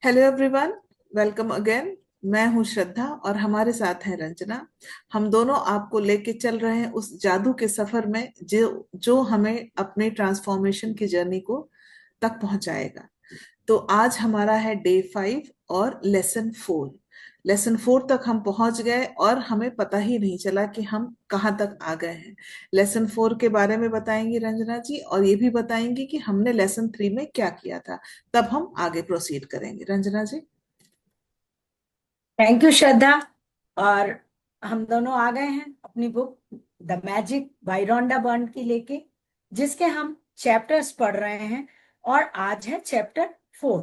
Hello everyone, welcome again. मैं हूं श्रद्धा और हमारे साथ है रंजना। हम दोनों आपको लेके चल रहे हैं उस जादू के सफर में जो जो हमें अपने ट्रांसफॉर्मेशन की जर्नी को तक पहुंचाएगा। तो आज हमारा है डे 5 और लेसन 4। लेसन 4 तक हम पहुंच गए और हमें पता ही नहीं चला कि हम कहाँ तक आ गए हैं। लेसन 4 के बारे में बताएंगी रंजना जी, और ये भी बताएंगी कि हमने लेसन 3 में क्या किया था। तब हम आगे प्रोसीड करेंगे, रंजना जी। Thank you Shraddha. और हम दोनों आ गए हैं अपनी book the magic by Rhonda Byrne की लेके, जिसके हम चैप्टर्स पढ़ रहे हैं। और आज है चैप्टर 4।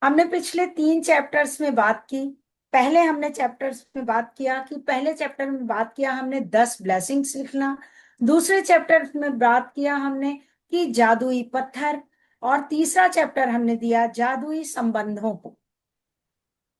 हमने पिछले 3 चैप्टर्स में बात की। पहले हमने चैप्टर्स में बात किया कि पहले चैप्टर में बात किया हमने 10 ब्लेसिंग्स लिखना। दूसरे चैप्टर में बात किया हमने कि जादुई पत्थर। और तीसरा चैप्टर हमने दिया जादुई संबंधों को।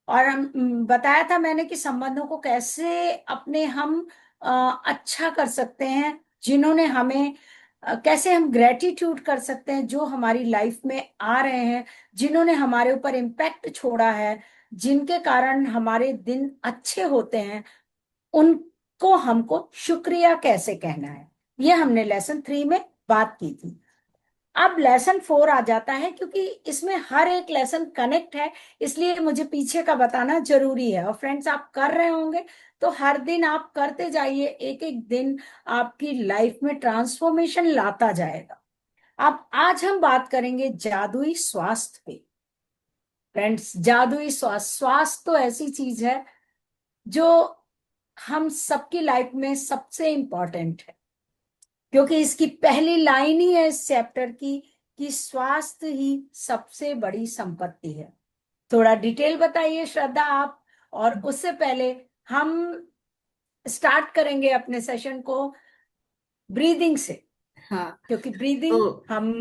और हम बताया था मैंने कि संबंधों को कैसे अपने हम अच्छा कर सकते हैं, जिन्होंने हमें कैसे हम ग्रेटिट्यूड कर सकते हैं जो हमारी लाइफ में आ रहे हैं, जिन्होंने हमारे ऊपर इम्पैक्ट छोड़ा है, जिनके कारण हमारे दिन अच्छे होते हैं। उनको हमको शुक्रिया कैसे कहना है, ये हमने लेसन 3 में बात की थी। अब लेसन 4 आ जाता है, क्योंकि इसमें हर एक लेसन कनेक्ट है, इसलिए मुझे पीछे का बताना जरूरी है। और फ्रेंड्स, आप कर रहे होंगे तो हर दिन आप करते जाइए, एक एक दिन आपकी लाइफ में ट्रांसफॉर्मेशन लाता जाएगा। अब आज हम बात करेंगे जादुई स्वास्थ्य पे। फ्रेंड्स, जादुई स्वास्थ्य स्वास्थ्य तो ऐसी चीज है जो हम सबकी लाइफ में सबसे इंपॉर्टेंट है, क्योंकि इसकी पहली लाइन ही है इस चैप्टर की कि स्वास्थ्य ही सबसे बड़ी संपत्ति है। थोड़ा डिटेल बताइए श्रद्धा आप। और उससे पहले हम स्टार्ट करेंगे अपने सेशन को ब्रीदिंग से, हाँ। क्योंकि ब्रीदिंग तो हम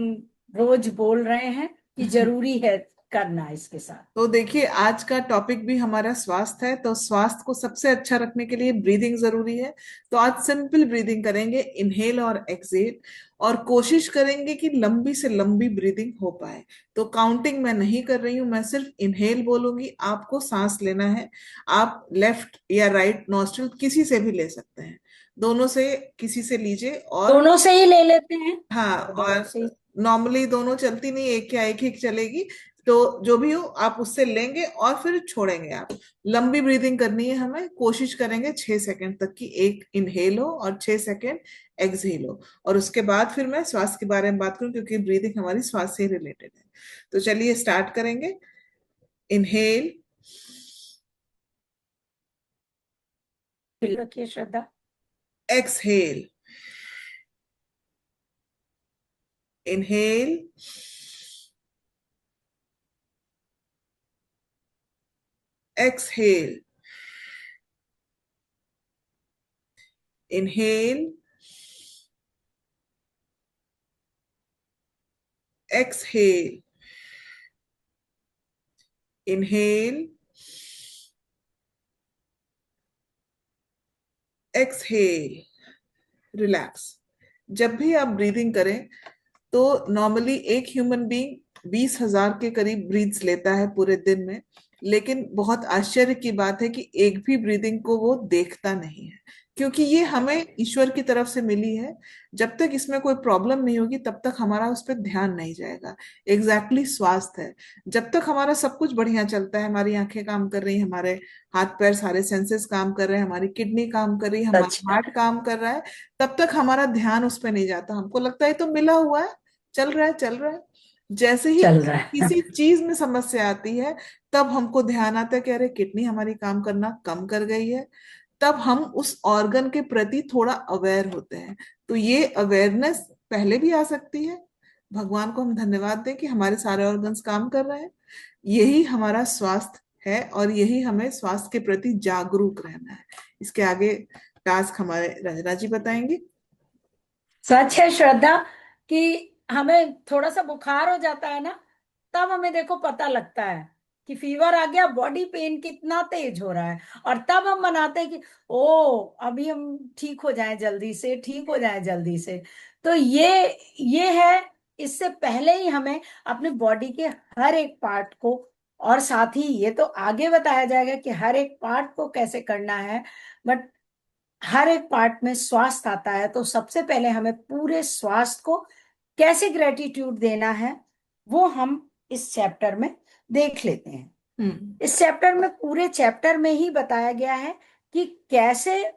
रोज बोल रहे हैं कि जरूरी है करना इसके साथ। देखिए, आज का टॉपिक भी हमारा स्वास्थ्य है, तो स्वास्थ्य को सबसे अच्छा रखने के लिए ब्रीदिंग जरूरी है। तो आज सिंपल ब्रीदिंग करेंगे, इनहेल और एक्सहेल। और कोशिश करेंगे कि लंबी से लंबी ब्रीदिंग हो पाए। तो काउंटिंग मैं नहीं कर रही हूं, मैं सिर्फ इनहेल बोलूंगी, आपको सांस लेना है। आप लेफ्ट या राइट नॉस्ट्रिल किसी से भी ले सकते हैं, दोनों से किसी से लीजिए। और दोनों से ही ले लेते हैं। हाँ, और दोनों और से ही। नॉर्मली दोनों चलती नहीं, एक या एक ही चलेगी। तो जो भी हो आप उससे लेंगे और फिर छोड़ेंगे आप। लंबी ब्रीदिंग करनी है हमें, कोशिश करेंगे 6 सेकंड तक की एक इनहेल हो और 6 सेकंड एक्सहेल हो। और उसके बाद फिर मैं स्वास्थ्य के बारे में बात करूं, क्योंकि ब्रीदिंग हमारी स्वास्थ्य से रिलेटेड है। तो चलिए स्टार्ट करेंगे। इनहेल, फिर रखिए Shraddha. Exhale, inhale, exhale, inhale, exhale, inhale, exhale, relax. जब भी आप ब्रीदिंग करें तो नॉर्मली एक ह्यूमन बीइंग 20,000 के करीब ब्रीथ्स लेता है पूरे दिन में। लेकिन बहुत आश्चर्य की बात है कि एक भी ब्रीदिंग को वो देखता नहीं है, क्योंकि ये हमें ईश्वर की तरफ से मिली है। जब तक इसमें कोई प्रॉब्लम नहीं होगी तब तक हमारा उस पर ध्यान नहीं जाएगा। एग्जैक्टली स्वास्थ्य है। जब तक हमारा सब कुछ बढ़िया चलता है, हमारी आंखें काम कर रही हैं, हमारे हाथ पैर सारे सेंसेस काम कर रहे हैं, हमारी किडनी काम कर रही है, सच हमारा है। हार्ट काम कर रहा है, तब तक हमारा ध्यान उस पर नहीं जाता। हमको लगता है ये तो मिला हुआ है, चल रहा है चल रहा है। जैसे ही चल रहा है। किसी चीज में समस्या आती है, तब हमको ध्यान आता है कि अरे किडनी हमारी काम करना कम कर गई है। तब हम उस ऑर्गन के प्रति थोड़ा अवेयर होते हैं। तो ये अवेयरनेस पहले भी आ सकती है। भगवान को हम धन्यवाद दें कि हमारे सारे ऑर्गन्स काम कर रहे हैं। यही हमारा स्वास्थ्य है और यही हमें स्वास्थ्य के प्रति जागरूक रहना है। इसके आगे टास्क हमारे रंजना जी बताएंगे। सच है श्रद्धा कि हमें थोड़ा सा बुखार हो जाता है ना, तब हमें देखो पता लगता है कि फीवर आ गया, बॉडी पेन कितना तेज हो रहा है। और तब हम मनाते हैं कि ओ अभी हम ठीक हो जाएं, जल्दी से ठीक हो जाएं, जल्दी से। तो ये है। इससे पहले ही हमें अपने बॉडी के हर एक पार्ट को और साथ ही ये तो आगे बताया जाएगा कि हर एक पार्ट को कैसे करना है, बट हर एक पार्ट में स्वास्थ्य आता है, तो सबसे पहले हमें पूरे स्वास्थ्य को कैसे ग्रेटिट्यूड देना है वो हम इस चैप्टर में देख लेते हैं। हम्म। इस चैप्टर में, पूरे चैप्टर में ही बताया गया है कि कैसे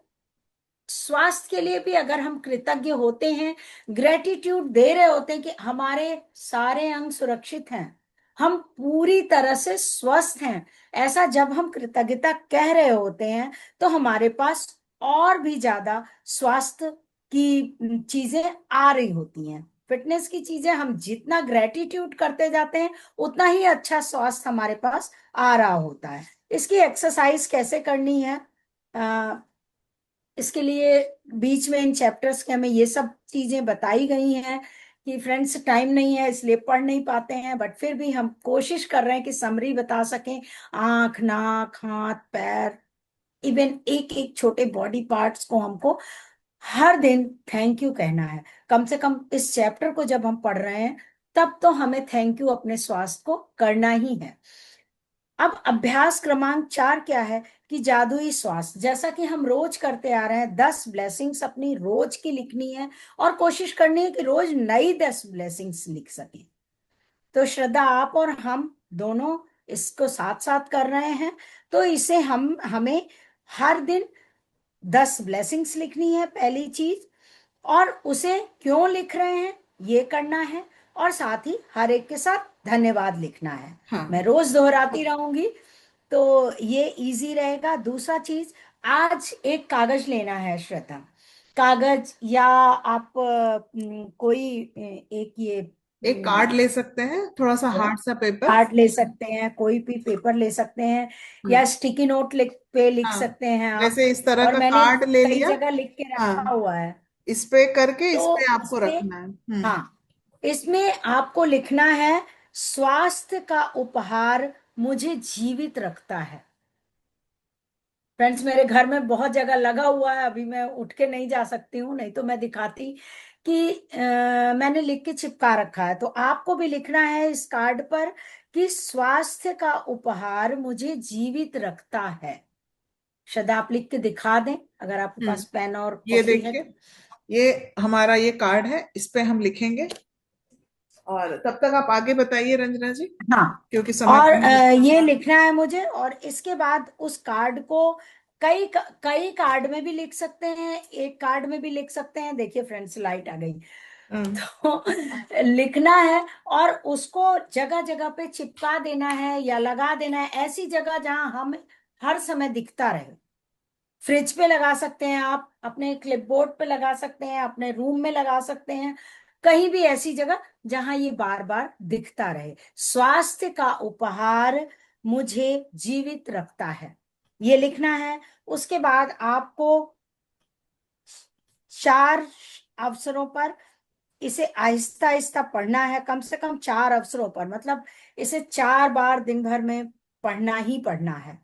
स्वास्थ्य के लिए भी अगर हम कृतज्ञ होते हैं, ग्रेटिट्यूड दे रहे होते हैं कि हमारे सारे अंग सुरक्षित हैं, हम पूरी तरह से स्वस्थ हैं, ऐसा जब हम कृतज्ञता कह रहे होते हैं तो हमारे पास और भी ज्यादा स्वास्थ्य की चीजें आ रही होती हैं। फिटनेस की चीजें हम जितना ग्रेटिट्यूड करते जाते हैं उतना ही अच्छा स्वास्थ्य हमारे पास आ रहा होता है। इसकी एक्सरसाइज कैसे करनी है, इसके लिए बीच में इन चैप्टर्स के हमें ये सब चीजें बताई गई हैं कि फ्रेंड्स टाइम नहीं है इसलिए पढ़ नहीं पाते हैं, बट फिर भी हम कोशिश कर रहे हैं कि समरी बता सकें। आंख, नाक, हाथ, पैर, इवन एक एक छोटे बॉडी पार्ट्स को हमको हर दिन थैंक यू कहना है। कम से कम इस चैप्टर को जब हम पढ़ रहे हैं तब तो हमें थैंक यू अपने स्वास्थ्य को करना ही है। अब अभ्यास क्रमांक 4 क्या है कि जादुई श्वास, जैसा कि हम रोज करते आ रहे हैं, 10 ब्लेसिंग्स अपनी रोज की लिखनी है और कोशिश करनी है कि रोज नई 10 ब्लेसिंग्स लिख सकें। तो श्रद्धा, आप और हम दोनों इसको साथ साथ कर रहे हैं, तो इसे हमें हर दिन 10 ब्लेसिंग्स लिखनी है पहली चीज, और उसे क्यों लिख रहे हैं ये करना है, और साथ ही हर एक के साथ धन्यवाद लिखना है। हाँ। मैं रोज दोहराती रहूंगी तो ये इजी रहेगा। दूसरा चीज, आज एक कागज लेना है श्वेता, कागज या आप कोई एक ये एक कार्ड ले सकते हैं, थोड़ा सा हार्ड सा पेपर। कार्ड ले सकते हैं, कोई भी पेपर ले सकते हैं, हम्म। या स्टिकी नोट लिख पे लिख हाँ, सकते हैं आप। जैसे इस तरह और का मैंने कार्ड ले कई लिया। जगह लिख के रखा हाँ, हुआ है। इस पे करके इस तो पे आपको इसमें, रखना है। हम्म। हाँ, इसमें आपको लिखना है, स्वास्थ्य का उपहार मुझे जीवित रखता है। फ्रेंड्स, मेरे घर में बहुत जगह लगा हुआ है, अभी मैं उठ के नहीं जा सकती हूँ, नहीं तो मैं दिखाती कि मैंने लिख के चिपका रखा है। तो आपको भी लिखना है इस कार्ड पर कि स्वास्थ्य का उपहार मुझे जीवित रखता है। शायद आप लिख के दिखा दें अगर आपके हम्म। पास पेन और ये कॉपी है देखिए, तो। ये हमारा ये कार्ड है, इस पे हम लिखेंगे। और तब तक आप आगे बताइए रंजना जी, हाँ, क्योंकि समय और कम है। ये लिखना है मुझे, और इसके बाद उस कार्ड को कई कई कार्ड में भी लिख सकते हैं, एक कार्ड में भी लिख सकते हैं। देखिए फ्रेंड्स, लाइट आ गई। हम्म। तो लिखना है और उसको जगह जगह पे चिपका देना है या लगा देना है, ऐसी जगह जहां हम हर समय दिखता रहे। फ्रिज पे लगा सकते हैं आप, अपने क्लिपबोर्ड पे लगा सकते हैं, अपने रूम में लगा सकते हैं, कहीं भी ऐसी जगह जहां ये बार बार दिखता रहे। स्वास्थ्य का उपहार मुझे जीवित रखता है, ये लिखना है। उसके बाद आपको 4 अवसरों पर इसे आहिस्ता आहिस्ता पढ़ना है, कम से कम 4 अवसरों पर, मतलब इसे 4 बार दिन भर में पढ़ना ही पढ़ना है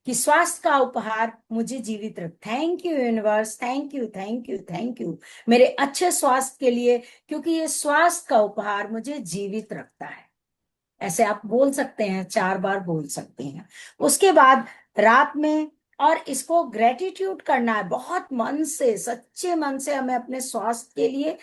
कि स्वास्थ्य का उपहार मुझे जीवित रख, thank you universe, thank you, thank you, thank you मेरे अच्छे स्वास्थ्य के लिए, क्योंकि ये स्वास्थ्य का उपहार मुझे जीवित रखता है। ऐसे आप बोल सकते हैं, 4 बार बोल सकते हैं। उसके बाद रात में, और इसको ग्रेटिट्यूड करना है बहुत मन से, सच्चे मन से हमें अपने स्वास्थ्य के लिए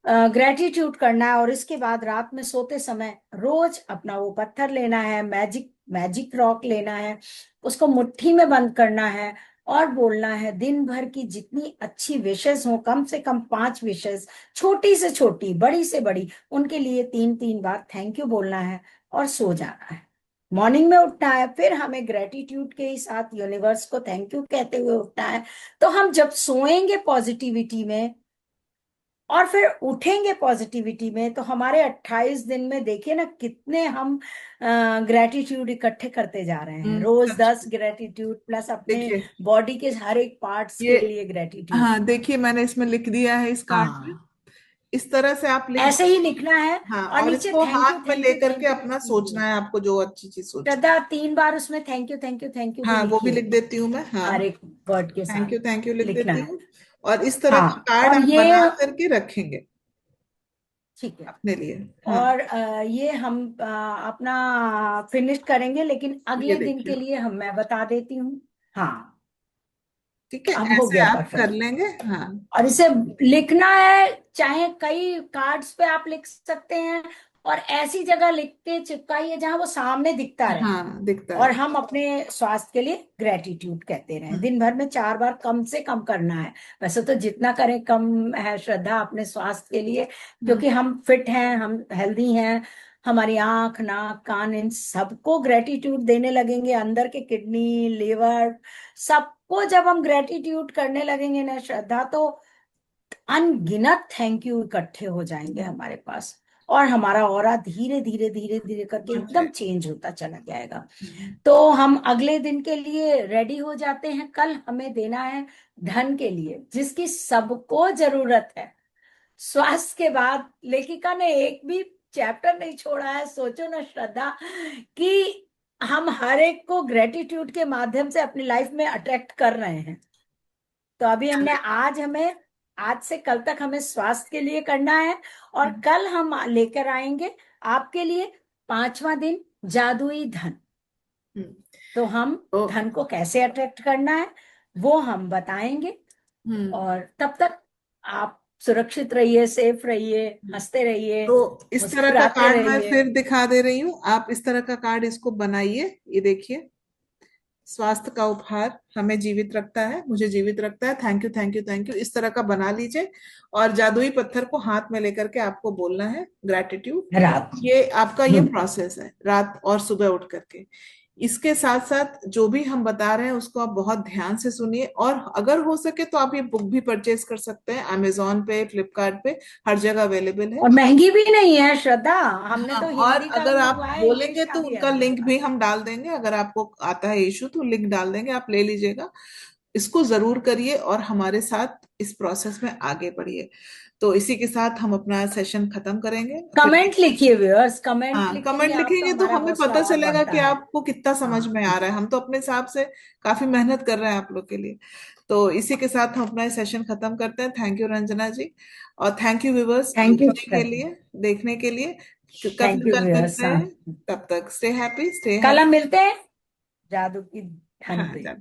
ग्रेटिट्यूड करना है। और इसके बाद रात में सोते समय रोज अपना वो पत्थर लेना है, मैजिक मैजिक रॉक लेना है, उसको मुट्ठी में बंद करना है और बोलना है दिन भर की जितनी अच्छी विशेष हो, कम से कम 5 विशेष, छोटी से छोटी, बड़ी से बड़ी, उनके लिए 3 3 बार थैंक यू बोलना है और सो जाना है। मॉर्निंग में उठना है, फिर हमें ग्रेटिट्यूड के ही साथ यूनिवर्स को थैंक यू कहते हुए उठना है। तो हम जब सोएंगे पॉजिटिविटी में और फिर उठेंगे पॉजिटिविटी में, तो हमारे 28 दिन में देखिए ना कितने हम ग्रेटिट्यूड इकट्ठे करते जा रहे हैं। रोज सच 10 में। ग्रेटिट्यूड प्लस अपने देखिए बॉडी के हर एक पार्ट्स ये, के लिए ग्रेटिट्यूड। हाँ देखिए मैंने इसमें लिख दिया है इस कार्ड में। हाँ, इस तरह से आप लिख ऐसे ही दीजिए। लिखना है हाँ, और और नीचे इसको थैंक यू, हाथ में थैंक यू, लेकर के थैंक यू अपना लिख दीजिए। सोचना है आपको, जो अच्छी चीज सोचना है। श्रद्धा, 3 बार उसमें thank you, thank you, thank you भी हाँ, वो भी लिखिए, लिख देती हूँ मैं। हाँ, हर एक वर्ड के साथ थैंक यू लिख लिखना देती है। हूँ। और इस तरह का हाँ, कार्ड और आप ये बना करके रखेंगे। ठीक है। अपने लिए। हाँ, और ये हम अपना फिनिश करेंगे, लेकिन ये अगले दिन देखिए। के लिए मैं बता देती हूँ। हाँ, ठीक है, अब हो ऐसे गया आप कर परफेक्ट। लेंगे। हाँ। और इसे लिखना है, चाहे कई कार्ड्स पे आप लिख सकते हैं, और ऐसी जगह लिख के चिपकाइए जहां वो सामने दिखता रहे। हाँ, दिखता और है। हम अपने स्वास्थ्य के लिए ग्रेटिट्यूड कहते रहें। हम्म। दिन भर में 4 बार कम से कम करना है। वैसे तो जितना करें कम है, श्रद्धा, अपने स्वास्थ्य के लिए, हम्म। क्योंकि हम फिट हैं, हम हेल्दी हैं। हमारी आंख, नाक, कान, इन सबको ग्रेटिट्यूड देने लगेंगे, अंदर के किडनी, लिवर, सबको जब हम ग्रेटिट्यूड करने लगेंगे ना श्रद्धा, तो अनगिनत थैंक यू इकट्ठे हो जाएंगे हमारे पास। और हमारा ऑरा धीरे धीरे धीरे धीरे करके बढ़ एकदम जाए। चेंज होता चला जाएगा। हम्म। तो हम अगले दिन के लिए रेडी हो जाते हैं। कल हमें देना है धन के लिए, जिसकी सबको जरूरत है। स्वास्थ्य के बाद लेखिका ने एक भी चैप्टर नहीं छोड़ा है। सोचो ना श्रद्धा, कि हम हर एक को ग्रेटिट्यूड के माध्यम से अपनी लाइफ में अट्रैक्ट कर रहे हैं। तो अभी हमने आज से कल तक हमें स्वास्थ्य के लिए करना है, और हम्म। कल हम लेकर आएंगे आपके लिए 5वां दिन, जादुई धन। हम्म। तो हम तो धन को कैसे अट्रैक्ट करना है वो हम बताएंगे। हम्म। और तब तक आप सुरक्षित रहिए, सेफ रहिए, हंसते रहिए, तो इस तरह का मुस्कुराते कार्ड मैं रहिए। फिर दिखा दे रही हूँ, आप इस तरह का कार्ड इसको बनाइए। ये देखिए, स्वास्थ्य का उपहार हमें जीवित रखता है, मुझे जीवित रखता है, thank you thank you thank you, इस तरह का बना लीजिए। और जादुई पत्थर को हाथ में लेकर के आपको बोलना है ग्रेटिट्यूड। रात। ये आपका ये प्रोसेस है, रात और सुबह उठ करके। इसके साथ साथ जो भी हम बता रहे हैं उसको आप बहुत ध्यान से सुनिए, और अगर हो सके तो आप ये बुक भी परचेज कर सकते हैं, अमेजोन पे, फ्लिपकार्ट पे, हर जगह अवेलेबल है। और महंगी भी नहीं है श्रद्धा। हमने हाँ, तो और हिंदी का अगर भी आप मंगवाया, इंग्लिश बोलेंगे का तो भी है उनका हमारे लिंक भी पास। हम डाल देंगे, अगर आपको आता है इशू तो लिंक डाल देंगे, आप ले लीजिएगा। इसको जरूर करिए और हमारे साथ इस प्रोसेस में आगे बढ़िए। तो इसी के साथ हम अपना सेशन खत्म करेंगे फिर। कमेंट लिखिए व्यूअर्स, कमेंट हाँ, कमेंट लिखेंगे आप तो लिखेंगे तो हमारा हमें हौसला पता और चलेगा बढ़ता कि है। आपको कितना समझ हाँ, में आ रहा है। हम तो अपने हिसाब से काफी मेहनत कर रहे हैं आप लोग के लिए। तो इसी के साथ हम अपना सेशन खत्म करते हैं। थैंक यू रंजना जी, और thank you viewers thank you जुड़ने के श्रद्धा। लिए, देखने के लिए। कल थैंक फिर यू कल व्यूअर्स। मिलते हाँ, हैं। तब तक स्टे हैप्पी, स्टे कल हम हेल्थी। मिलते हैं जादू की धन हाँ, पे।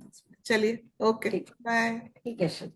चलिए, ओके, ठीक, बाय। ठीक है श्रद्धा।